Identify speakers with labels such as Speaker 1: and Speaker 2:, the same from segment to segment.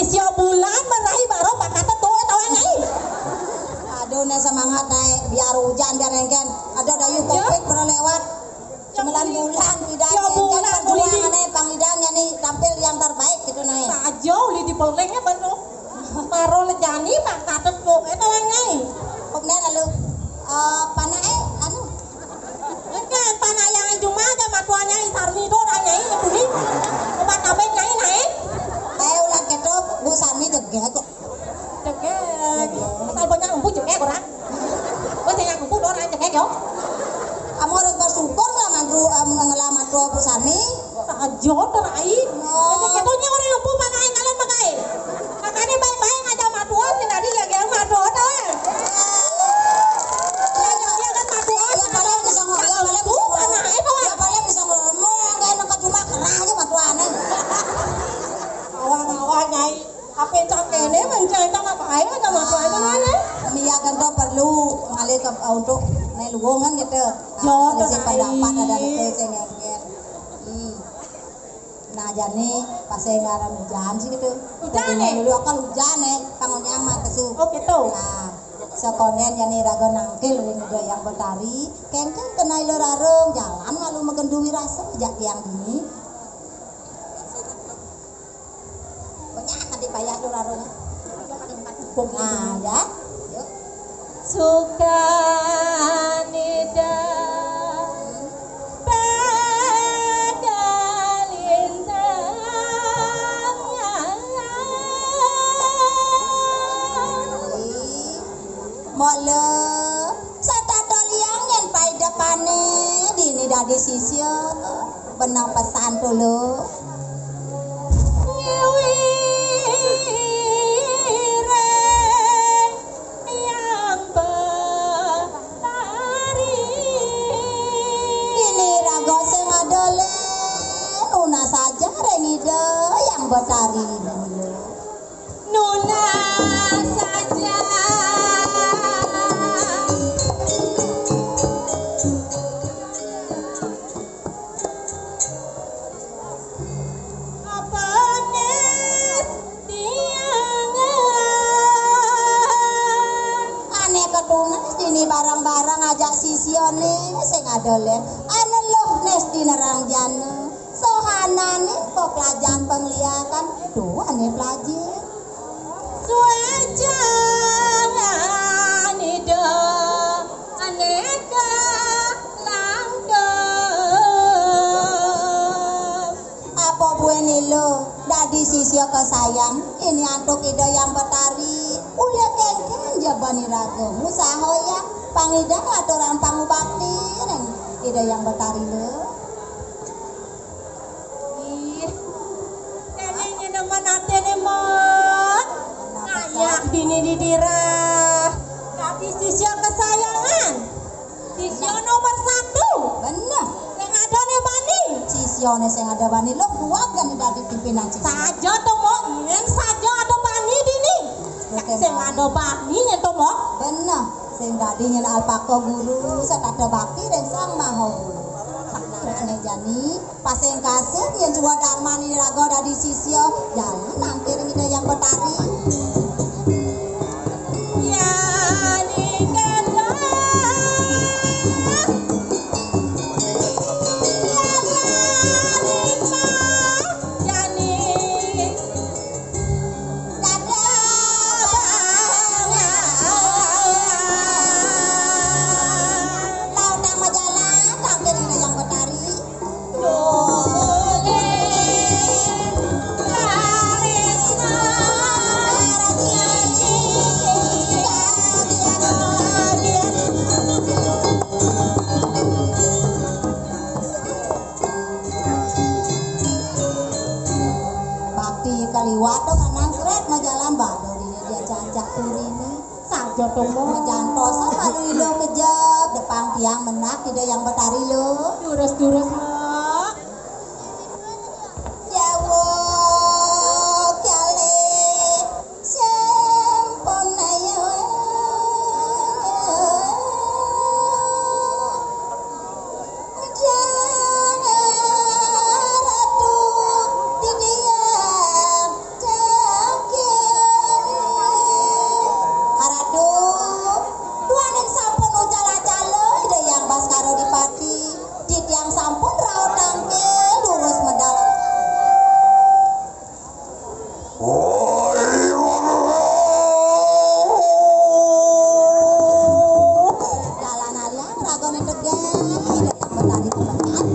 Speaker 1: sisio bulan menahi baru bakata tuh tau nyai.
Speaker 2: Aduh nih semangat naik biar hujan biar engken. Ada dayu covid pernah lewat 9 bulan tidak engken perjuangan nih pangidangnya nih tampil yang terbaik gitu naik.
Speaker 1: Sajo li di pelengnya bener. Paro lejani bakata tuh tau nyai.
Speaker 2: Kemudian lalu panah anu
Speaker 1: Kan panah yang cuma aja matuanya Sarmi do nyai itu nih. Obat apa nyai naik?
Speaker 2: ayo ulah ketok Bu Sarmi jegek kok.
Speaker 1: Jegek. Asal banyak empuk jegek orang. Banyak empuk orang jegek yo.
Speaker 2: Kamu harus bersyukur lah mandru ngelamat Bu Sarmi.
Speaker 1: Sajo terai. Jadi ketonya orang empuk panah kalian pakai. Makanya baik-baik aja matuan sih tadi ya yang matuan tau ya. Ya kan matuan.
Speaker 2: Ya boleh bisa ngomong kayak nak cuma kerah aja matuannya.
Speaker 1: Awang-awang nyai. Apa yang cakene mencari apa aja aja matuan itu mana?
Speaker 2: Mia kan tuh perlu ngalih ke untuk neluwongan gitu. Selisih pendapat ada itu cengengken. Nah jadi pas saya ngaran hujan sih gitu.
Speaker 1: Hujan nih?
Speaker 2: Dulu akan hujan nih, tangunya mah kesu.
Speaker 1: Oh gitu.
Speaker 2: Nah, sekonen yang raga nangkil ini yang betari, kengken kenai lerarung jalan malu mengendui rasa jak tiang dini. Banyak kan dipayah lerarung. Nah, ya. Yuk.
Speaker 1: Suka nida
Speaker 2: Mole satata liang yang pai depane dini dadi sisyo benang pesan dulu
Speaker 1: yang betari
Speaker 2: ini rago sing adole una saja rengide yang betari
Speaker 1: Nuna saja
Speaker 2: ini barang-barang ajak sisione sing adole anu loh nesti nerang jana sohanane kok pelajaran penglihakan tuh ane pelajar
Speaker 1: suajangan ida aneka langgeng
Speaker 2: apa bueni lo dadi sisio kesayang ini antuk ida yang betari ulia kengken jabani rago usaha ya pangidang aturan pangubakti neng ida yang betari lo
Speaker 1: ih neneknya nemen ate nemot ayak dini didirah tapi sisio kesayangan sisio nomor 1
Speaker 2: bener
Speaker 1: yang ada nih bani
Speaker 2: sisione sing ada bani lo kuat kan dadi pimpinan sisio
Speaker 1: saja tuh mau yang saja ada bani dini sing ada bani nyentuh mau
Speaker 2: bener sing dadi nyen alpaka guru satata bakti dan sang maha guru saknane jani pas sing kasih yen juwa darmani raga dadi sisyo jalan nangkir ngide yang betari
Speaker 1: ya nikah
Speaker 2: kaliwat dong anang kret majalan baru ini dia jajak turini
Speaker 1: saja tuh mau
Speaker 2: jantosan malu ilo kejab depan tiang menak ide yang betari lo
Speaker 1: durus-durus mak
Speaker 2: jawo kale sempona yo ratu di dia Jalan aliang ragone tegak ida yang betari kumakan.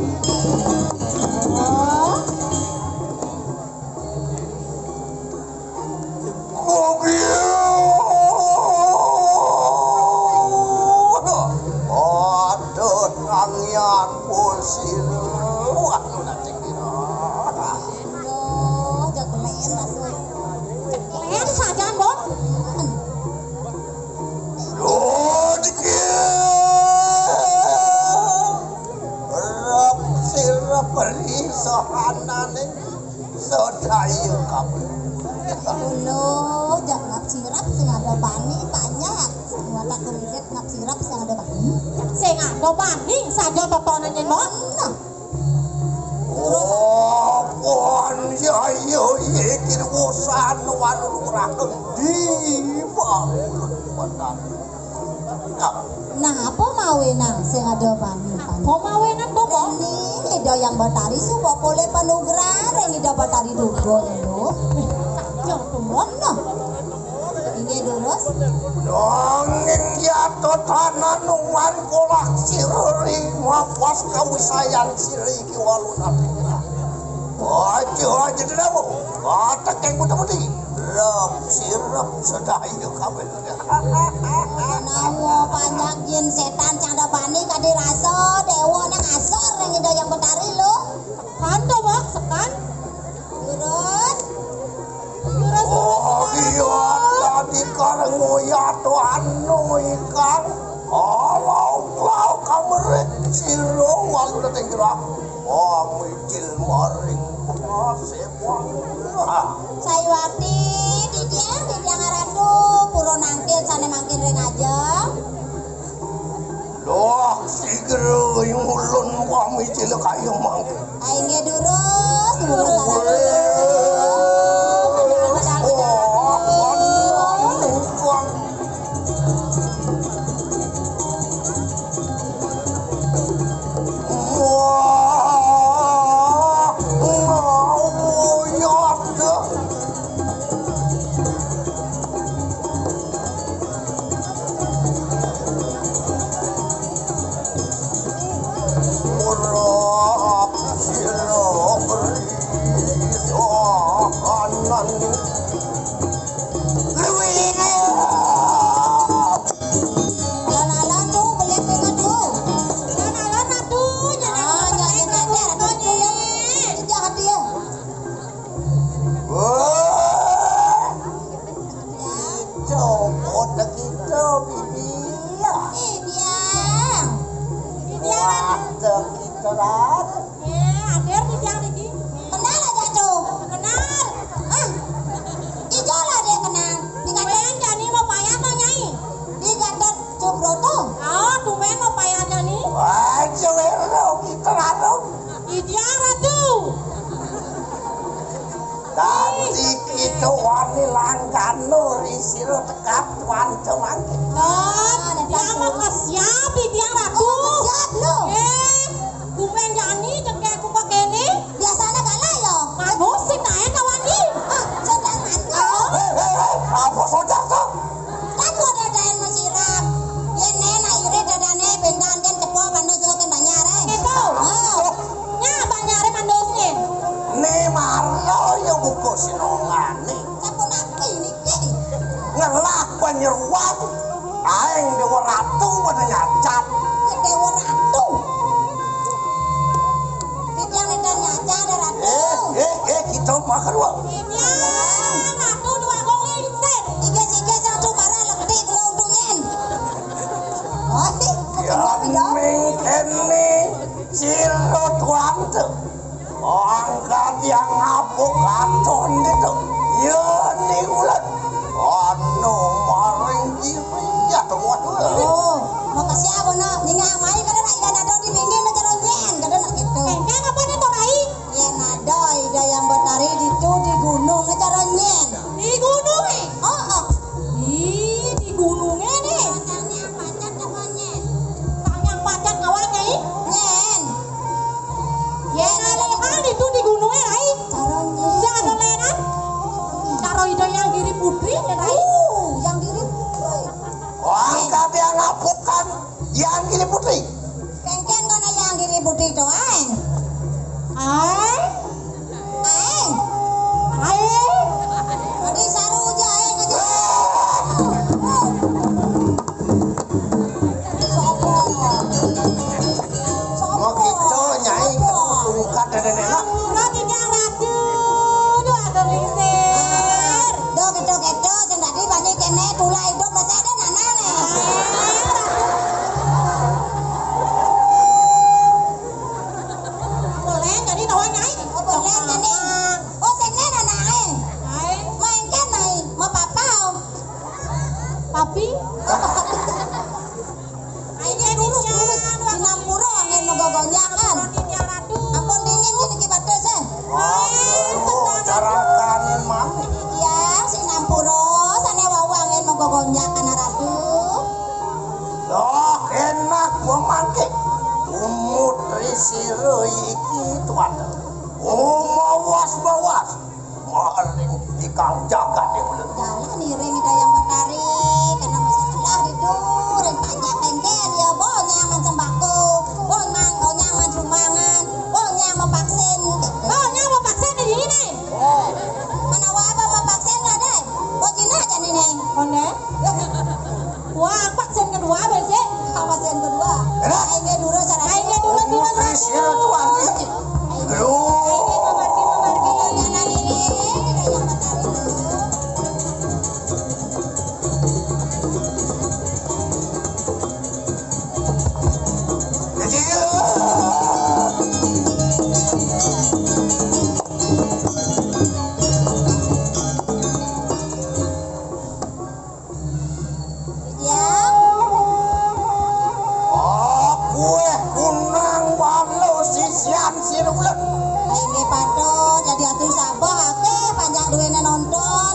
Speaker 3: Aduh, tangian pusir. Waduh, nanti kira.
Speaker 2: Loh, jago main masuk.
Speaker 1: Kalian saja, Bon.
Speaker 3: Duh, dikit. Rep sirep beri sohanane sodayu kabeh.
Speaker 2: Loh, jangan ngap sirap sing ada bani banyak. Semua tak kulihat ngap sirap sing ada bani.
Speaker 1: Sing ado banding saja totonan yen, Bon.
Speaker 2: Nah,
Speaker 3: Oh, pon ya yo iki urusan wanu ora kendi banget.
Speaker 2: nah apa mawe nang sing ada bani bani.
Speaker 1: Mau mawenan to, Bon.
Speaker 2: Ini ida yang betari suka boleh panugrah yang ida betari dugo lho.
Speaker 1: Yo to, Bon.
Speaker 2: Nah, ini durus.
Speaker 3: Nanging ya totanan wan kolak sirri mapas kawisayan sirri iki waluna. Aja denamu. Tekeng putih-putih. Rep sirep sedayu kabeh.
Speaker 2: Namo panjang jin setan canda bani kadi rasa dewa nang asor yang ida yang betari lho.
Speaker 1: Kan to, Bon, sekan.
Speaker 2: Durus.
Speaker 3: Oh iya tadi kareng ngoyato anu ikan. Alau kamerek siro walu dateng kira. Oh micil maring pasewang.
Speaker 2: Saywati didiang ngaratu puro nangkil sane mangkin ring aja.
Speaker 3: Loh sigero ulun wah micil kayu mangke.
Speaker 2: Aingge durus masalah. Alan-alan tuh beli dengan tuh.
Speaker 1: Alon atuh,
Speaker 2: Ah, jangan nyender atuh jahat dia.
Speaker 3: Copot kita bibi.
Speaker 2: Diang.
Speaker 3: Wah, kita rat.
Speaker 1: ader di tiang iki.
Speaker 2: Kenal aja tuh.
Speaker 1: Kenal.
Speaker 2: Ah. Ijo lah dia kenal.
Speaker 1: Tumben jani mau payah to, Nyai.
Speaker 2: Digadat Cukroto.
Speaker 1: Oh, tumben mau payah jani.
Speaker 3: Wah, cewek kita rat.
Speaker 1: Di tiang ratu.
Speaker 3: Tadi kita wani langgan nur isiro tekat wanto mangke.
Speaker 1: Nah, tiang mau kesiap di tiang ratu.
Speaker 2: Jahat lu.
Speaker 1: Tumben jani cekek ku kene.
Speaker 2: Biasanya kalah yo.
Speaker 1: Mas musik nae kawani.
Speaker 2: Ah, sedang mantu.
Speaker 3: Apa saja tuh?
Speaker 2: Kan gua dadain masirap. Yen nena ire dadane bendan kan cepo pandu joke banyare.
Speaker 1: Gitu.
Speaker 2: Oh.
Speaker 1: Nya banyare mandosne.
Speaker 3: Nih marlo yang buku sinongane.
Speaker 2: Sampun api niki.
Speaker 3: Ngelah penyeruan. Aing dewa ratu pada nyacat.
Speaker 2: Dewa ratu. Didiang nedan nyaca ada ratu.
Speaker 3: Kita makan wak.
Speaker 1: Tiang ratu dua gong lincen.
Speaker 2: Tiga satu para lekti keluntungan. Oh,
Speaker 3: Ya mungkin nih siro tuante. Angkat yang ngapuk katon itu. Ya nih ulat. Anu maring kiri ya temuan dulu.
Speaker 2: oh, makasih apa no? Ningang mai kada na ida nado di pinggir na jalan yen, kada na gitu.
Speaker 1: Engke ngapa nih to Rai?
Speaker 2: Ya nado ida yang betari itu di
Speaker 1: putri ya Rai.
Speaker 2: Yang diri putri.
Speaker 3: Wah, kami yang ngapukan yang gini putri.
Speaker 2: Kengken kono yang diri putri doang.
Speaker 1: Ai.
Speaker 2: Aeng.
Speaker 1: Ai.
Speaker 2: Adi saru jaeng aja. Sopo?
Speaker 3: Mau gitu nyai ketungkat dan enak.
Speaker 1: Lo tidak ratu. Duh agak lingsir.
Speaker 2: Do kedo sing tadi banyak kene tulai hidup mesti ada nanane.
Speaker 1: Boleh jadi tawa nyai.
Speaker 2: Oh boleh kene. Oh sene nanane.
Speaker 1: Ai.
Speaker 2: Main kan nai, mau papa.
Speaker 1: Papi.
Speaker 2: Ini lurus Sinampura angin megogonyak kan.
Speaker 1: Tidak ratu.
Speaker 2: Ampun dingin gini ki bates eh.
Speaker 3: Waduh, carakanin mami.
Speaker 2: Ya Sinampura sane wawu angin megogonyak kana ratu.
Speaker 3: Loh, enak gua mangke. Umut risiro iki tuan. Bawas. Maling ikang jagat ya bener.
Speaker 2: Jalan iring dayang batari karena masalah tidur dan banyak kengken ya bonyang man sembako, bonyang man sumangan, bonyang mau vaksin.
Speaker 1: Oh, nyai mau paksa di sini.
Speaker 2: Mana apa mau vaksin lah deh. Kok jina aja nih neng.
Speaker 1: Konde. Wah, vaksin kedua bersih.
Speaker 2: Vaksin kedua.
Speaker 3: Enak.
Speaker 2: Aingnya dulu sarana.
Speaker 1: Aingnya dulu
Speaker 3: Umut risiro tuan. Aduh.
Speaker 2: Jangan iring dayang batari. Ya.
Speaker 3: Kue kunang balo sisian sirulet.
Speaker 2: Aingnya patut jadi atuh sabah ake panjang duwene nonton.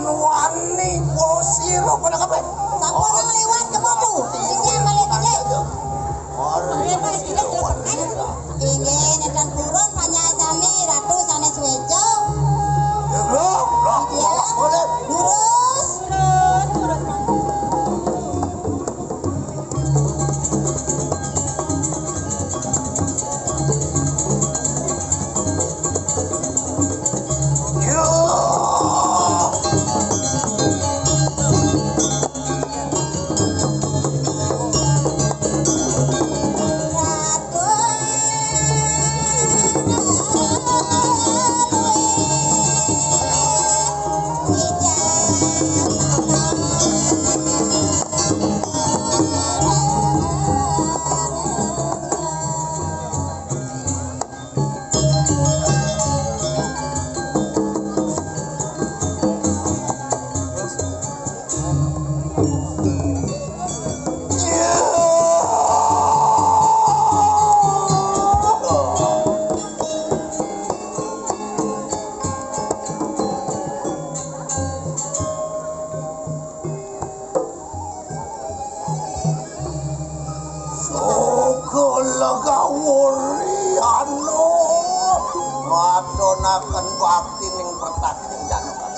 Speaker 3: Wani posiro pada kape.
Speaker 2: Sampun lewat ke modu. Sing balik aja. Ingin dan turun banyak kami ratu sanes wejo. Lurus.
Speaker 3: Madonaken bakti ning pertaking janokan.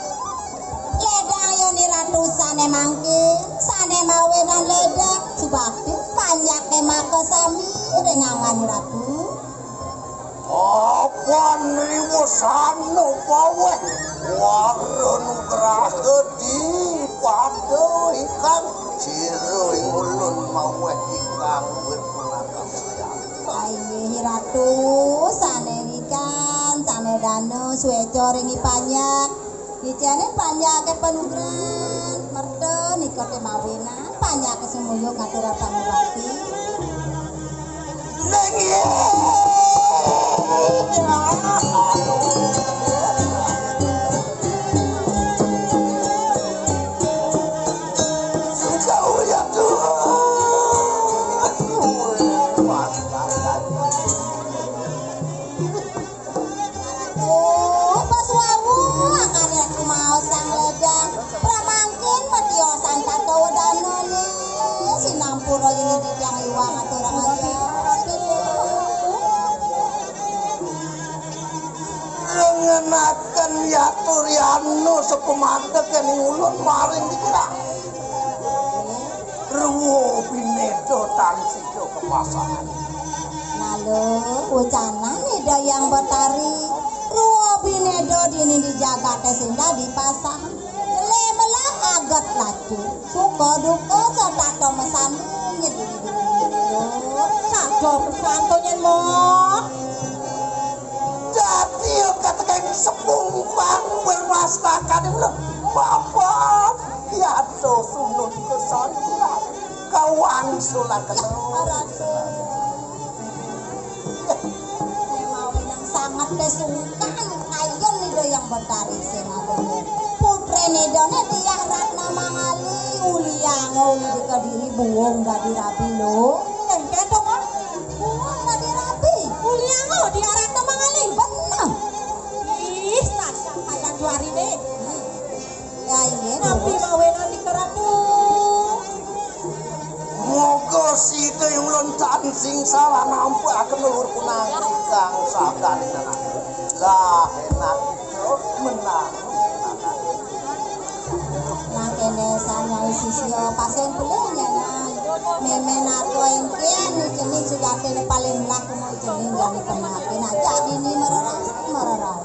Speaker 2: Ledang yoni ratu sane mangkin, sane mawe dan ledang subakti panjak kemaka sami rengangan ratu.
Speaker 3: Apa niwasanu pawe warun grahedi padha ikang jero ing ulun mawe ikang wirpunakang sayang.
Speaker 2: Aini ratu sane ikan, sane dano suweco ringi panjak. Ijane panjak ke penugran, merto nikote mawinan, panjak ke semuyo ngatur pangubati.
Speaker 3: Nengi. Kau ya Tuhan.
Speaker 2: Pas wawu akane aku mau sang ledang, pramangkin mediosan tato danone. Sinampura ini dijang iwang aturang aja.
Speaker 3: aturiano sepemadek yang ngulun maring dikira ruwo binedo tansido kepasangan
Speaker 2: Lalu ucana nido yang betari ruwo binedo dini dijaga tesinda dipasang lemela agat laju suka duka serta mesan
Speaker 1: Kado pesantonya mo.
Speaker 3: jadi katakan sepumpang bermasakan itu bapak ya do sunut kesana kawan sulakan
Speaker 2: mau yang sangat desungkan ayon nido yang betari senadone putre nidone tiah ratna mangali uliang uli di kediri buong dadi rabi lo
Speaker 1: Yang kado mo.
Speaker 2: buong dadi rabi
Speaker 1: Uliango diarat na mga ling.
Speaker 2: bener
Speaker 1: Is, nasa kayang juari ni.
Speaker 2: ya iya
Speaker 1: Napi mawenan di keratu.
Speaker 3: moga sida yung lontan sing salah nampu akan melur punang kang sagan anak lah enak itu menang
Speaker 2: nah kene sana sisio pasien kulenya nah memen aku yang kian nih jenis sudah kene paling laku mau jenis jadi penakin nah jadi ini mereras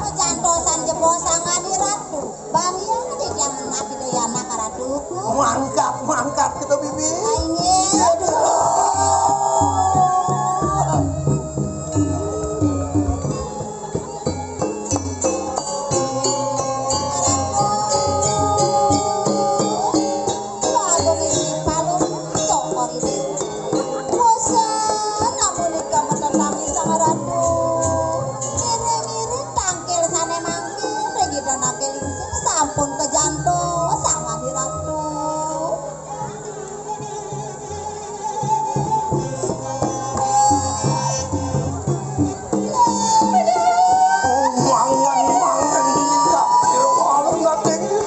Speaker 2: oh jantosan jebosangan di ratu bamia nih yang menapi doyana karatuku
Speaker 3: mangkat kita bibi
Speaker 2: aingnya sampun ke janto sangat diratu
Speaker 3: mangan tidak walau nggak tinggi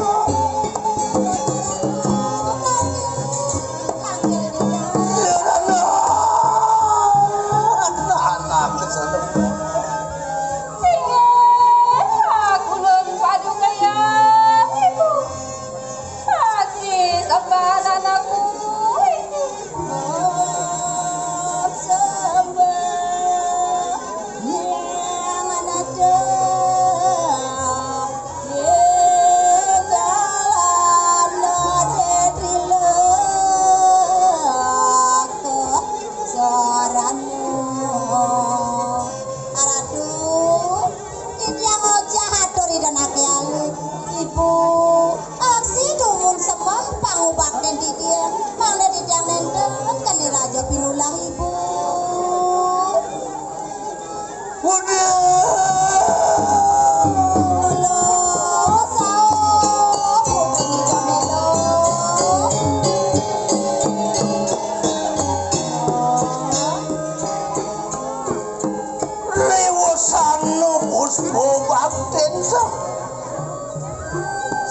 Speaker 3: anak kesana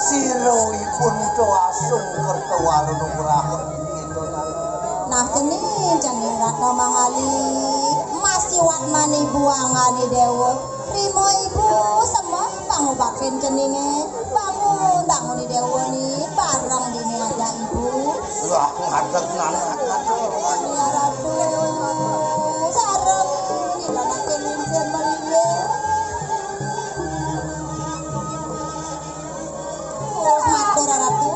Speaker 3: sirowipun doasung kertawaru numurahun
Speaker 2: nah jening ratna mangali masih watmani buangani dewa rimo ibu semua pangubakin jenenge bangun di dewa nih barang dini aja ibu
Speaker 3: lah ngadeg nanak
Speaker 2: ya ratu sarang ini lana kelinsen malinge matur ratu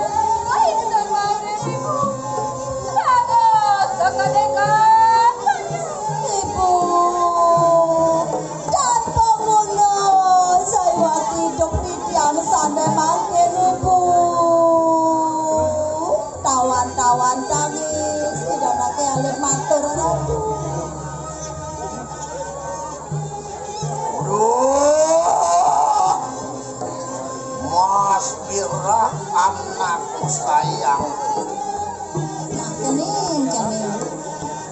Speaker 2: ibu dan pengguna saya waktu hidup yang sampai makin ibu tawan tangis tidak nak elit matur ratu
Speaker 3: Mas Bira anakku sayang
Speaker 2: nah jening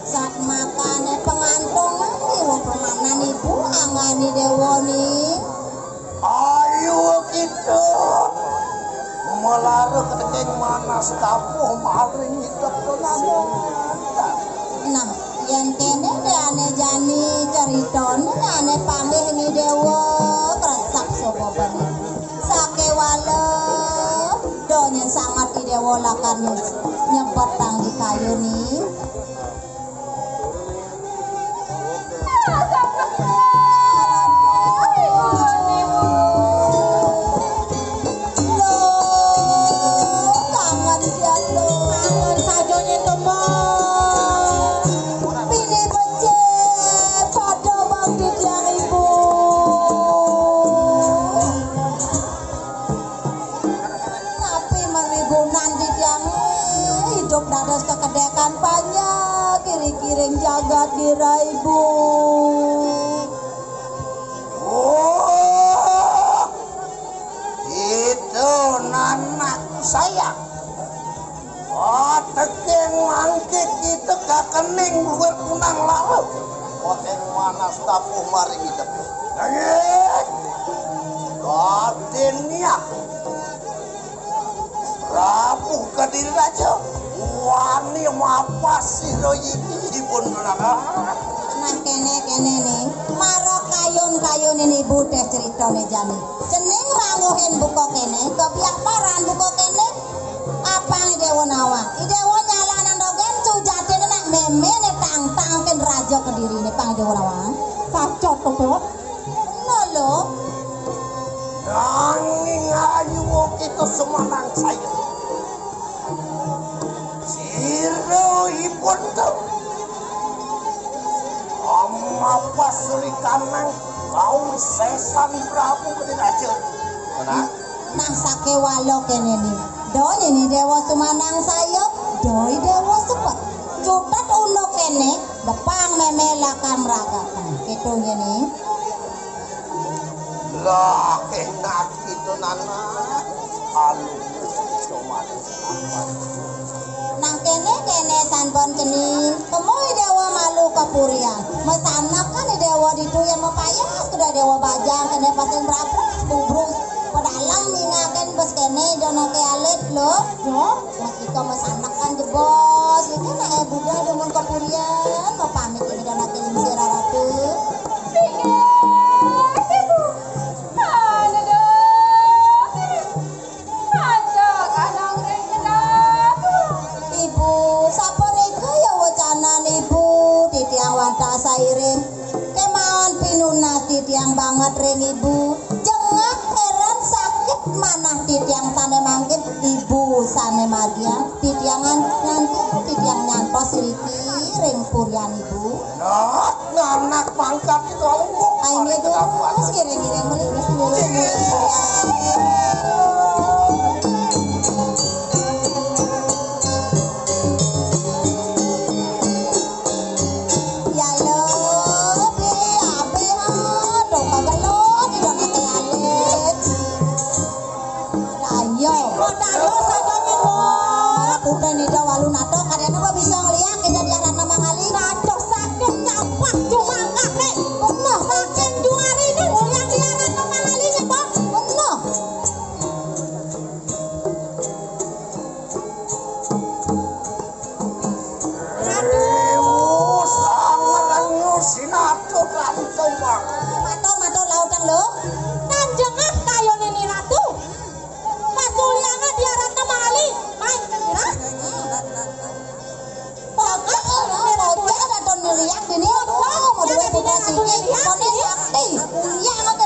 Speaker 2: saat makan pengantung wong permanan ibu angani dewoni
Speaker 3: ayo kita melara ketekeng manas tapuh maring hidup kenapa
Speaker 2: nah yang kene ane jani ceritone ane panggih ni dewa kresak sopo bani sakewala donyen sangat idewo lakan nyebot tang di kayu nih kekedekan banyak kiri-kiring jagat diraibu.
Speaker 3: Oh, itu nanakku sayang. Oh, tekeng mangkik itu kakening luar kunang lalu. Wakeng mana tapuh maring hidup. Nangis. Gadenya. Prabu Kadiri Raja. Wani mapas sira iki pun nana.
Speaker 2: Nah kene nih. Maro kayun ini ibu teh ceritane jani. Jeneng rangohen buka kene, kebiak paran buka kene. Apa nih dewa nawa? Idewa nyala nang dogen cujate nak meme ne tang ken raja Kediri ne pang dewa nawa.
Speaker 1: Pacot to, Bos.
Speaker 2: Lolo.
Speaker 3: Nanging ayu itu semanang saya. Siro ipun tu amma pasri kanang kau sesan Prabu Kadiri Raja. Mana?
Speaker 2: Nah sakewalo kene nih. Doi ini dewa sumanang saya, doi dewa sepet. Cutat uno kene, depang memelakan raga. Nah, gitu gini.
Speaker 3: Lah enak itu nana. Alu cuman
Speaker 2: Nang kene sanbon cening, temui dewa malu kapurian. Mesanak kan dewa diduyan mepayas, sudah dewa bajang kene pasang berapras bubrus. Pedalam mingaken bos kene dono ke alit lo. Yo, makika mesanak kan jebos. Iki nak budak demun kapurian, mau pamit ini dono ke limsir ratu. Sairing kemauan pinuna titiang banget ring ibu jengah heran sakit manah titiang sane mangkin ibu sane madian titiangan nanti titiang nyantos liki ring purian ibu
Speaker 3: anak pangkat itu alungku
Speaker 2: ini tuh giring-giring beli purian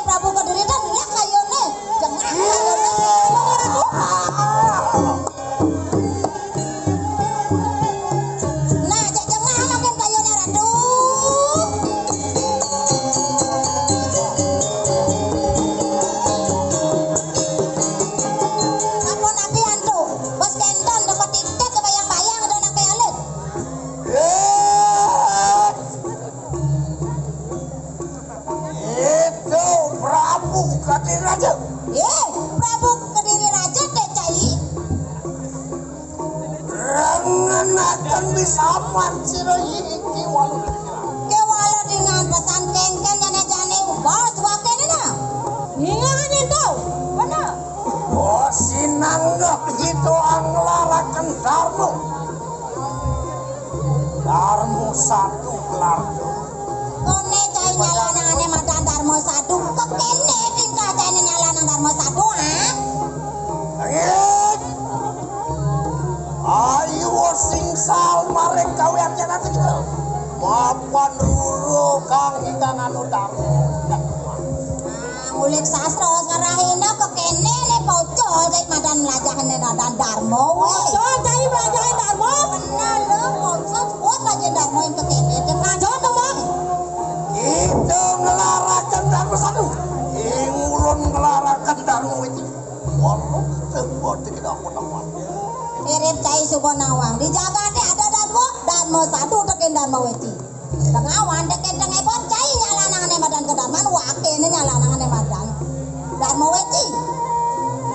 Speaker 2: Prabu Kadiri dan ya kayone jengah nah jengah makin kayone ratu apa nabi antu bos kenton dapat tiket kebayang-bayang ada nak alit
Speaker 3: itu Prabu Kadiri Raja.
Speaker 2: Prabu Kadiri Raja tecai
Speaker 3: Rangan akan bisa mancir iki walu
Speaker 2: kewala dengan pesan kengken jane-jane bos wakene na
Speaker 1: Ingat itu. Benar.
Speaker 3: oh sinanggap itu anglarakan Darmo satu gelar
Speaker 2: kone cai nyalanangane madan Darmo satu kekene tingkah cai nyalanang
Speaker 3: kang ingkang anu darmo.
Speaker 2: Ngulik sastra ngarahina ke kene ne pocol cai madan melajahne dan darmo we.
Speaker 1: Pocol cai belajarin darmo.
Speaker 2: Benar lo pocol kuat aja darmo yang ke kene dengan
Speaker 1: Jodoh bang.
Speaker 3: Itu ngelarakan darmo satu. Ingulun ngelarakan darmo itu. Walau sebut tidak apa-apa.
Speaker 2: Mirip cai Subonawang dijaga teh ada darmo satu teken darmo weci. Tengawan teken tengepot cai nyalanangane madan ke darman wakene nyalanangane madan. Darmo weci.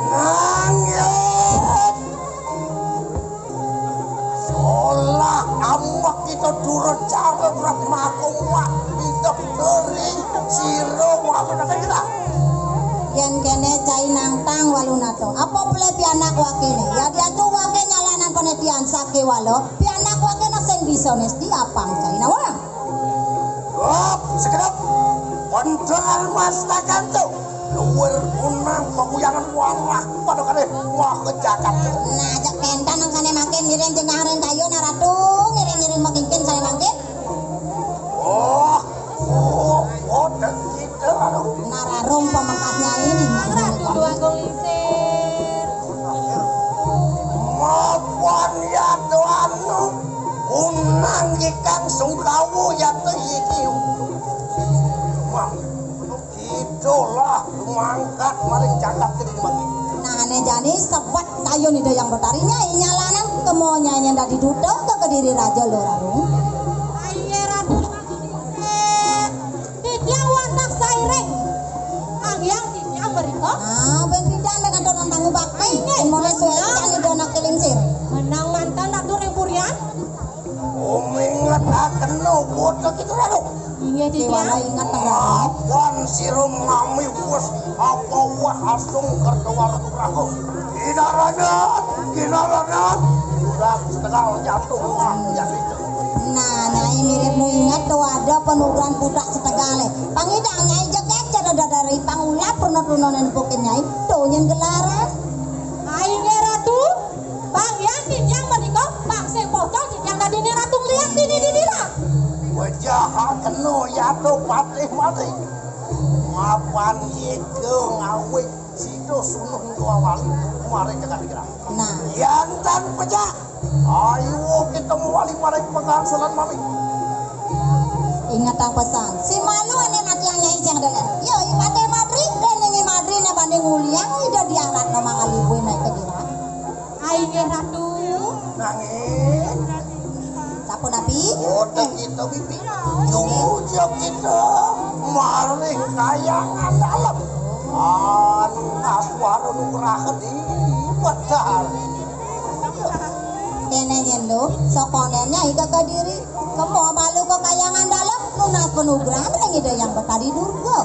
Speaker 3: Nangit. Solah amak kita durut cara berat makung wak hidup kering siro wak kita.
Speaker 2: Yen kene cai nangtang walunato. Apa boleh pianak wakene? Ya dia tuh wake nyalanan penetian sake walo. Pianak wake nak sing bisa nesti apang cai nawang.
Speaker 3: Hop, sekedap. Kontrol mastakan tuh. Luar kunang penguyangan warah pada kali wah kejakat.
Speaker 2: Nah, jak kentan nang sane makin ngiring jengaring kayu naratu ngiring-ngiring makin sane makin.
Speaker 3: Oh, dan kita aduh.
Speaker 2: Nararum pemangkatnya ini
Speaker 1: Ratu dua golisir.
Speaker 3: Maafan ya tuanu kunang ikang sungkawu ya tuh ikiu. Itulah mangkat maring cakap tadi magi.
Speaker 2: Nah, ane jani sebat kayu nih yang bertarinya nyalanan kemonya yang dari duduk ke kediri raja lo rarung.
Speaker 1: Aye ratu titiang wantak saireng. Angyang titiang beriko.
Speaker 2: Nah, ben pindah dengan donan tangu bakti. Emone suecan nih donak kelingsir.
Speaker 1: Menang mantan ratu repurian.
Speaker 3: Ingat akan no bodoh kita lalu.
Speaker 1: Iya
Speaker 2: Dewana
Speaker 1: titiang.
Speaker 2: ingat tengah.
Speaker 3: Maafan sirum ngami bos apa wah asung kertawar ragu. Ginaranat. Sudah setengah jatuh wah jadi.
Speaker 2: Nah, nyai mirip nu ingat tuh ada penurunan budak setegale. Pangidang nyai jeket cara dari pangulap pernah tunonen pokin nyai tuh nyen gelaran.
Speaker 1: Aye ratu. Bang ya titiang beriko. Bang sing pocong titiang tadi nih ratu lihat di lah.
Speaker 3: Wajah keno ya tuh patih mati. Maafan itu ngawik situ sunuh dua wali kemarin jangan dikira.
Speaker 2: Nah,
Speaker 3: Yantan pecah. Ayo kita wali maring pegang selan mami.
Speaker 2: ingat ang pesan. Si malu ane mati yang nyai siang delen. Yo, ipate madri dan nengi madri na banding uliang ida diarat no mangalibu naik ke dira.
Speaker 1: Aye ratu.
Speaker 3: Nangis.
Speaker 2: Sapu napi?
Speaker 3: Otak kita bibi. Jujur kita maring kayangan dalam. Anak warung rakyat di padahal.
Speaker 2: Kene nyendo, sokonennya ika ke diri. Semua malu ke kayangan dalam, lunas penugrah menengi yang betadi durga.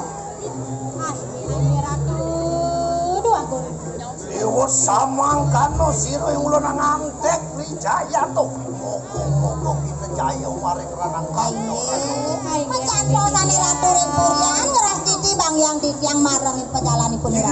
Speaker 1: Aye ratu. Dua golisir.
Speaker 3: Iwo samang kano siro yang ulun ngantek Wijaya tuh. Moga-moga kita jaya maring ranang kaino.
Speaker 2: Macan posane ratu ring purian ngeras titi bang yang titiang marengin pejalani pun
Speaker 3: Iya,